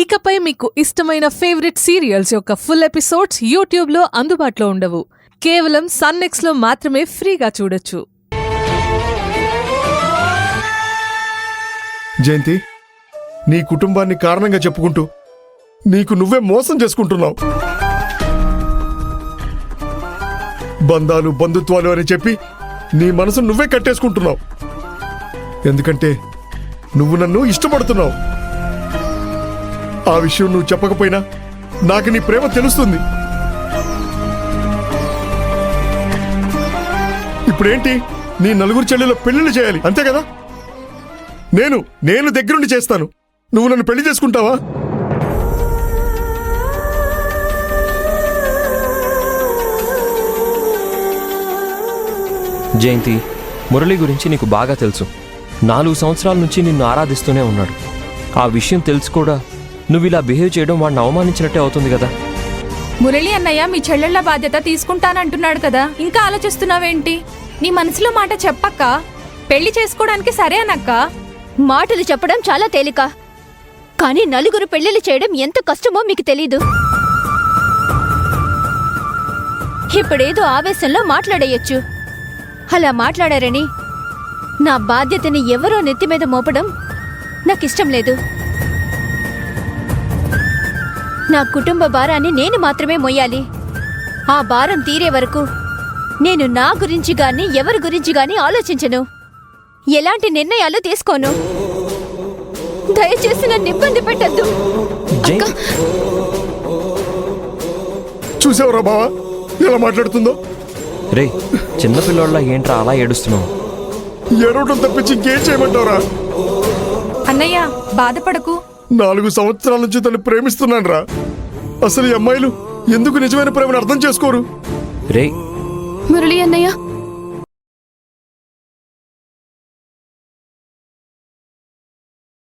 ఇకపై మీకు ఇష్టమైన ఫేవరెట్ సీరియల్స్ యొక్క ఫుల్ ఎపిసోడ్స్ యూట్యూబ్లో అందుబాటులో ఉండవు. కేవలం సన్నెక్స్లో మాత్రమే ఫ్రీగా చూడొచ్చు. జయంతి, నీ కుటుంబాన్ని కారణంగా చెప్పుకుంటూ నీకు నువ్వే మోసం చేసుకుంటున్నావు. బంధాలు బంధుత్వాలు అని చెప్పి నీ మనసు నువ్వే కట్టేసుకుంటున్నావు. ఎందుకంటే నువ్వు నన్ను ఇష్టపడుతున్నావు. ఆ విషయం నువ్వు చెప్పకపోయినా నాకు నీ ప్రేమ తెలుస్తుంది. ఇప్పుడేంటి, నీ నలుగురు చెల్లెల పెళ్లిళ్ళు చేయాలి అంతే కదా? నేను దగ్గరుండి చేస్తాను. నువ్వు నన్ను పెళ్లి చేసుకుంటావా? జయంతి, మురళి గురించి నీకు బాగా తెలుసు. 4 సంవత్సరాల నుంచి నిన్ను ఆరాధిస్తూనే ఉన్నాడు. ఆ విషయం తెలుసు కూడా నువ్వు ఇలా బిహేవ్ చేయడం వాడిని అవమానించినట్టే అవుతుంది కదా. మురళి అన్నయ్య మీ చెల్లెళ్ల బాధ్యత తీసుకుంటానంటున్నాడు కదా, ఇంకా ఆలోచిస్తున్నావేంటి? నీ మనసులో మాట చెప్పక్క. పెళ్లి చేసుకోవడానికి సరే అనక్క. మాటలు చెప్పడం చాలా తేలిక, కానీ నలుగురు పెళ్లిళ్ళు చేయడం ఎంత కష్టమో మీకు తెలీదు. ఇప్పుడేదో ఆవేశంలో మాట్లాడేయచ్చు. అలా మాట్లాడారని నా బాధ్యతని ఎవరో నెత్తిమీద మోపడం నాకిష్టం లేదు. నా కుటుంబ భారాన్ని నేను మాత్రమే మోయాలి. ఆ భారం తీరే వరకు నేను నా గురించి గాని ఎవరి గురించి గాని ఆలోచించను. ఎలాంటి నిర్ణయాలు తీసుకోను. దయచేసి నన్ను ఇబ్బంది పెట్టద్దు. చూసావురా బావా ఎలా మాట్లాడుతుందో? రే, చిన్నపిల్లోళ్ళ ఏంట్రా అలా ఏడుస్తున్నావు? ఏడవటం తప్పించి ఇంకేం చేయమంటావురా? అన్నయ్య బాధపడకు. 4 సంవత్సరాల నుంచి తను ప్రేమిస్తున్నాను రా. అసలు ఈ అమ్మాయిలు ఎందుకు నిజమైన ప్రేమను అర్థం చేసుకోరు? రే మురళి అన్నయ్య,